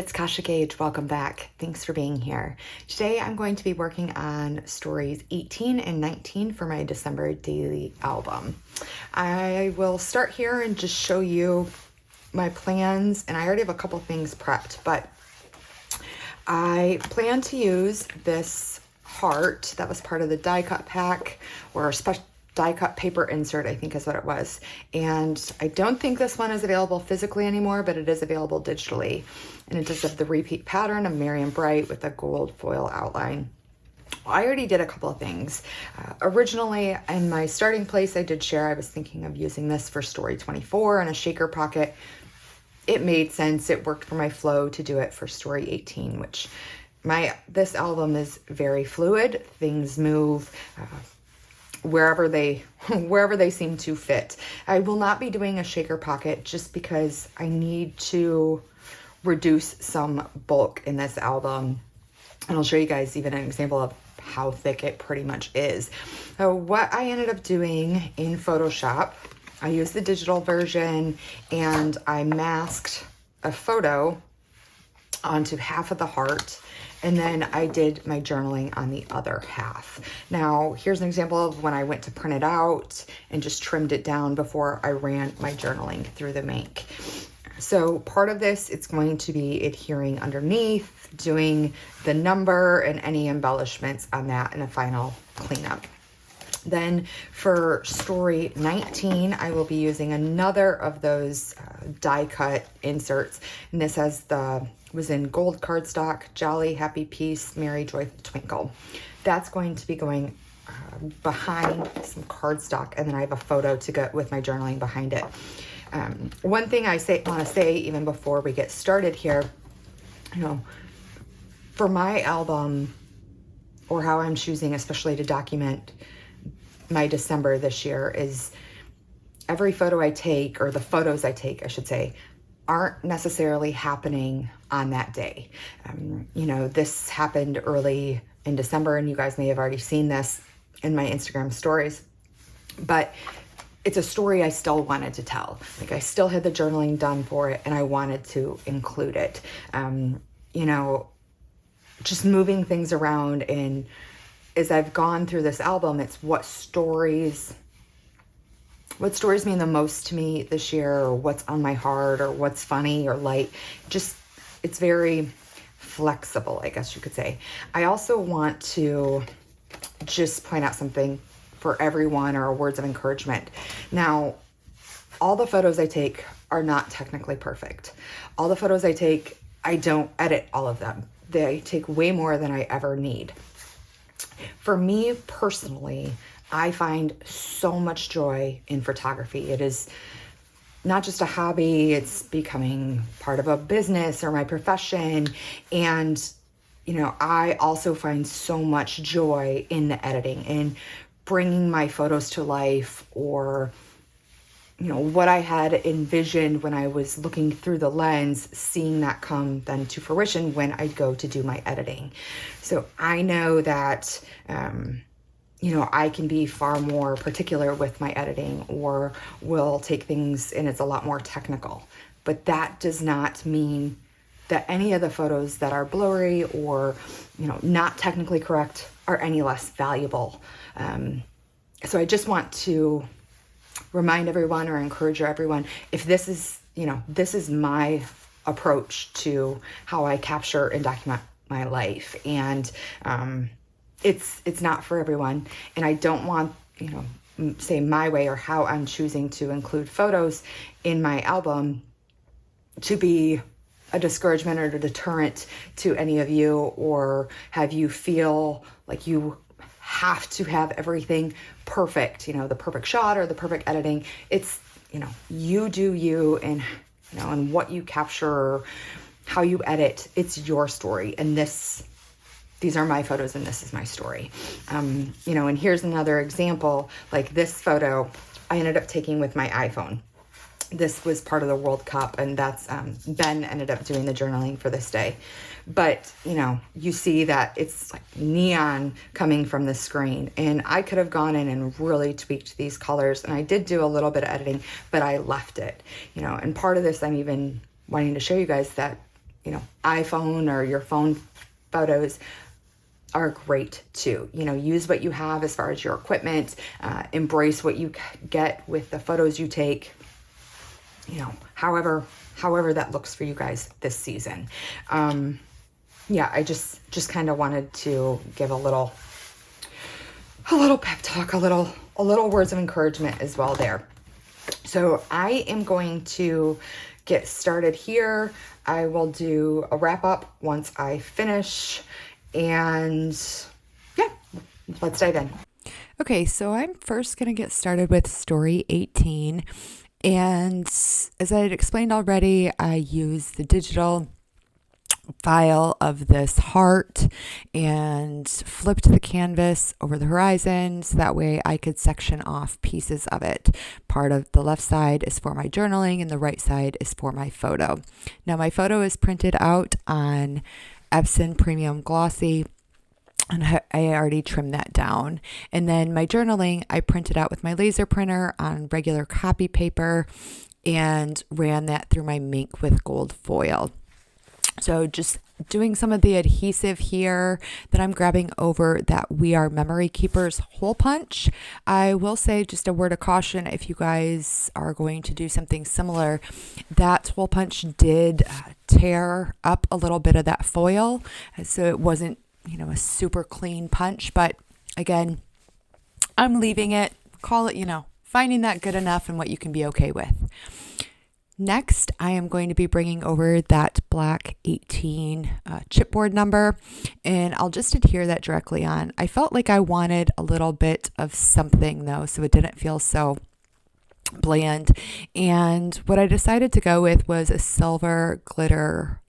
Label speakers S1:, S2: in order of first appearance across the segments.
S1: it's Kasha Gage. Welcome back. Thanks for being here. Today I'm going to be working on stories 18 and 19 for my December daily album. I will start here and just show you my plans, and I already have a couple things prepped, but I plan to use this heart that was part of the die cut pack, or a special die cut paper insert, I think is what it was. And I don't think this one is available physically anymore, but it is available digitally. And it does have the repeat pattern of Merry and Bright with a gold foil outline. I already did a couple of things. Originally, in my starting place, I did share I was thinking of using this for story 24 in a shaker pocket. It made sense. It worked for my flow to do it for story 18, which this album is very fluid. Things move wherever they seem to fit. I will not be doing a shaker pocket just because I need to reduce some bulk in this album. And I'll show you guys even an example of how thick it pretty much is. So what I ended up doing in Photoshop, I used the digital version and I masked a photo onto half of the heart, and then I did my journaling on the other half. Now, here's an example of when I went to print it out and just trimmed it down before I ran my journaling through the make. So part of this, it's going to be adhering underneath, doing the number and any embellishments on that in a final cleanup. Then for story 19, I will be using another of those die cut inserts. And this was in gold cardstock, Jolly, Happy, Peace, Merry, Joyful, Twinkle. That's going to be going behind some cardstock, and then I have a photo to go with my journaling behind it. One thing I want to say even before we get started here, for my album, or how I'm choosing especially to document my December this year, is every photo I take, or the photos I take, I should say, aren't necessarily happening on that day. This happened early in December, and you guys may have already seen this in my Instagram stories, but it's a story I still wanted to tell. Like, I still had the journaling done for it, and I wanted to include it. Just moving things around, and as I've gone through this album, it's what stories mean the most to me this year, or what's on my heart, or what's funny or light. It's very flexible, I guess you could say. I also want to just point out something for everyone, or words of encouragement. Now, all the photos I take are not technically perfect. All the photos I take, I don't edit all of them. They take way more than I ever need. For me personally, I find so much joy in photography. It is not just a hobby, it's becoming part of a business or my profession. And, I also find so much joy in the editing and bringing my photos to life, or, what I had envisioned when I was looking through the lens, seeing that come then to fruition when I go to do my editing. So I know that, I can be far more particular with my editing, or will take things and it's a lot more technical. But that does not mean that any of the photos that are blurry or, not technically correct are any less valuable. So I just want to remind everyone, or encourage everyone, if this is my approach to how I capture and document my life. And it's not for everyone. And I don't want, say my way, or how I'm choosing to include photos in my album, to be a discouragement or a deterrent to any of you, or have you feel like you have to have everything perfect, the perfect shot or the perfect editing. It's, you do you, and, and what you capture, or how you edit, it's your story. And these are my photos, and this is my story. And here's another example, like this photo I ended up taking with my iPhone. This was part of the World Cup, and that's, Ben ended up doing the journaling for this day. But, you see that it's like neon coming from the screen, and I could have gone in and really tweaked these colors, and I did do a little bit of editing, but I left it, and part of this, I'm even wanting to show you guys that iPhone or your phone photos are great too. Use what you have as far as your equipment, embrace what you get with the photos you take, however that looks for you guys this season. I just kind of wanted to give a little pep talk, a little words of encouragement as well there. So I am going to get started here. I will do a wrap up once I finish, and let's dive in.
S2: Okay, so I'm first going to get started with story 18. And as I had explained already, I use the digital file of this heart and flipped the canvas over the horizon so that way I could section off pieces of it. Part of the left side is for my journaling and the right side is for my photo. Now my photo is printed out on Epson Premium Glossy, and I already trimmed that down. And then my journaling, I printed out with my laser printer on regular copy paper and ran that through my Mink with gold foil. So just doing some of the adhesive here that I'm grabbing over that We Are Memory Keepers hole punch. I will say just a word of caution if you guys are going to do something similar. That hole punch did tear up a little bit of that foil, so it wasn't a super clean punch, but again, I'm leaving it, call it, finding that good enough and what you can be okay with. Next, I am going to be bringing over that black 18 chipboard number, and I'll just adhere that directly on. I felt like I wanted a little bit of something though, so it didn't feel so bland. And what I decided to go with was a silver glitter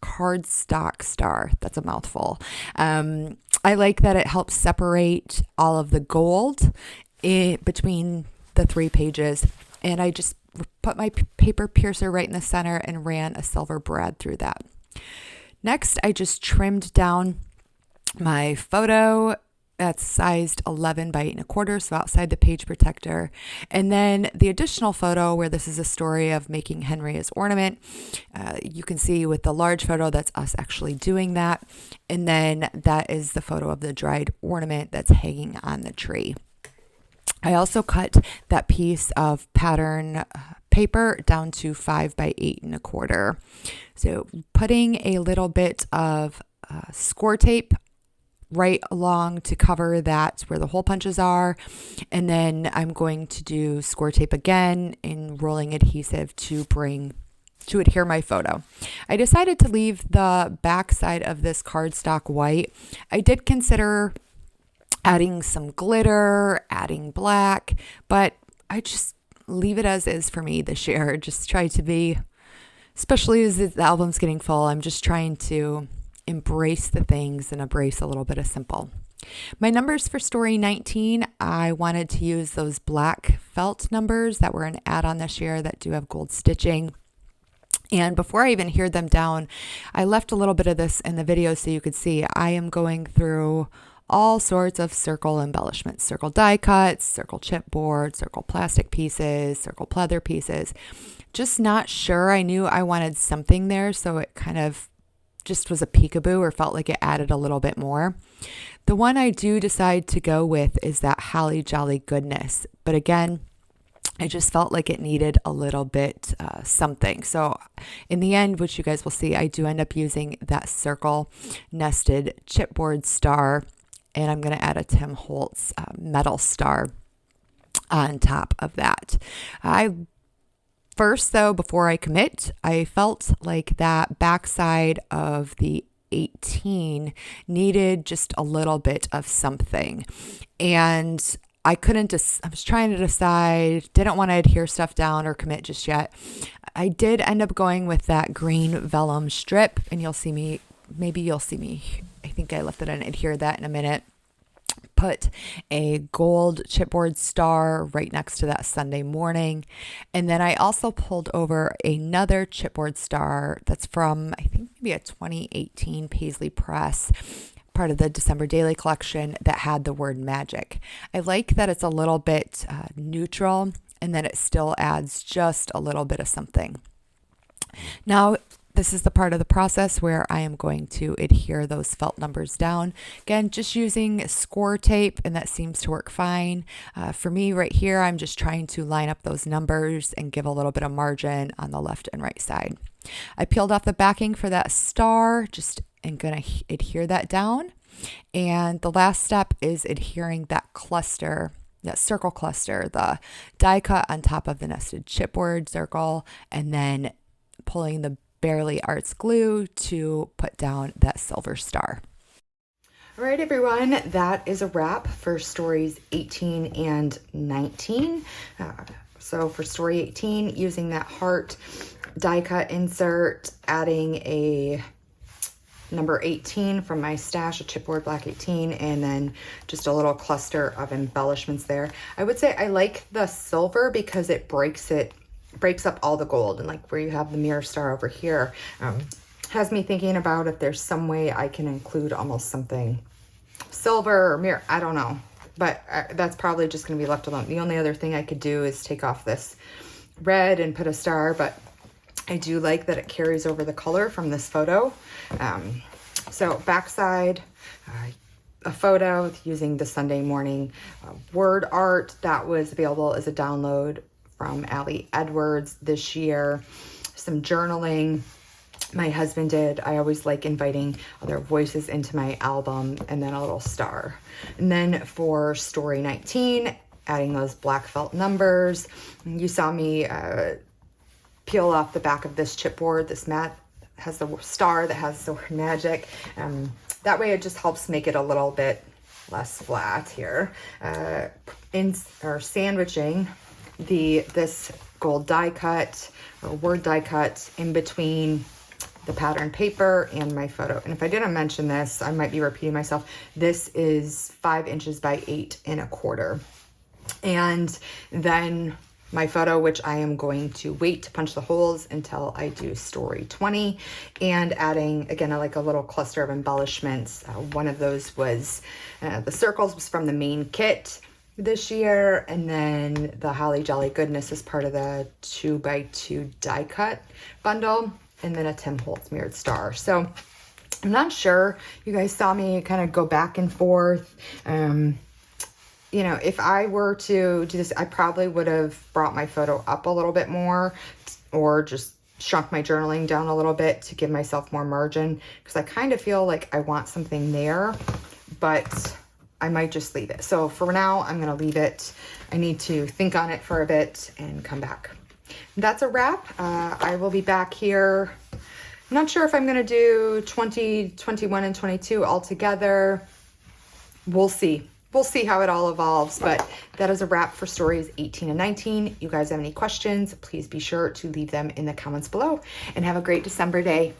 S2: cardstock star. That's a mouthful. I like that it helps separate all of the gold between the 3 pages, and I just put my paper piercer right in the center and ran a silver brad through that. Next, I just trimmed down my photo. That's sized 11 by 8 1/4, so outside the page protector. And then the additional photo where this is a story of making Henry his ornament. You can see with the large photo, that's us actually doing that. And then that is the photo of the dried ornament that's hanging on the tree. I also cut that piece of pattern paper down to 5 by 8 1/4. So putting a little bit of score tape right along to cover that where the hole punches are. And then I'm going to do score tape again in rolling adhesive to adhere my photo. I decided to leave the back side of this cardstock white. I did consider adding some glitter, adding black, but I just leave it as is for me this year. Just try to be, especially as the album's getting full, I'm just trying to embrace the things and embrace a little bit of simple. My numbers for story 19, I wanted to use those black felt numbers that were an add-on this year that do have gold stitching. And before I even adhered them down, I left a little bit of this in the video so you could see I am going through all sorts of circle embellishments, circle die cuts, circle chipboard, circle plastic pieces, circle pleather pieces. Just not sure. I knew I wanted something there, so it kind of just was a peekaboo or felt like it added a little bit more. The one I do decide to go with is that Holly Jolly Goodness. But again, I just felt like it needed a little bit something. So in the end, which you guys will see, I do end up using that circle nested chipboard star. And I'm going to add a Tim Holtz metal star on top of that. First, though, before I commit, I felt like that backside of the 18 needed just a little bit of something. And I was trying to decide, didn't want to adhere stuff down or commit just yet. I did end up going with that green vellum strip, and you'll see me, I think I left it in, adhere that in a minute. Put a gold chipboard star right next to that Sunday morning. And then I also pulled over another chipboard star that's from, I think maybe a 2018 Paisley Press, part of the December Daily collection, that had the word magic. I like that it's a little bit neutral, and then it still adds just a little bit of something. Now, This is the part of the process where I am going to adhere those felt numbers down. Again, just using score tape, and that seems to work fine. For me right here, I'm just trying to line up those numbers and give a little bit of margin on the left and right side. I peeled off the backing for that star, just am going to adhere that down. And the last step is adhering that cluster, that circle cluster, the die cut on top of the nested chipboard circle, and then pulling the Barely Arts glue to put down that silver star.
S1: All right, everyone, that is a wrap for stories 18 and 19. So for story 18, using that heart die cut insert, adding a number 18 from my stash, a chipboard black 18, and then just a little cluster of embellishments there. I would say I like the silver because it breaks up all the gold, and like where you have the mirror star over here, has me thinking about if there's some way I can include almost something silver or mirror. I don't know, but that's probably just going to be left alone. The only other thing I could do is take off this red and put a star, but I do like that it carries over the color from this photo. So backside, a photo using the Sunday morning word art that was available as a download from Allie Edwards this year. Some journaling my husband did. I always like inviting other voices into my album, and then a little star. And then for story 19, adding those black felt numbers. You saw me peel off the back of this chipboard. This mat has the star that has the word magic. That way it just helps make it a little bit less flat here. Sandwiching this gold die cut or word die cut in between the pattern paper and my photo. And if I didn't mention this, I might be repeating myself. This is 5 inches by 8 1/4. And then my photo, which I am going to wait to punch the holes until I do story 20, and adding, again, I like a little cluster of embellishments. One of those was, the circles was from the main kit this year, and then the Holly Jolly Goodness is part of the 2x2 die cut bundle, and then a Tim Holtz mirrored star. So I'm not sure. You guys saw me kind of go back and forth. You know, if I were to do this, I probably would have brought my photo up a little bit more, or just shrunk my journaling down a little bit to give myself more margin, because I kind of feel like I want something there, but I might just leave it. So for now, I'm going to leave it. I need to think on it for a bit and come back. That's a wrap. I will be back here. I'm not sure if I'm going to do 20, 21, and 22 all together. We'll see. We'll see how it all evolves, but that is a wrap for stories 18 and 19. You guys have any questions, please be sure to leave them in the comments below, and have a great December day.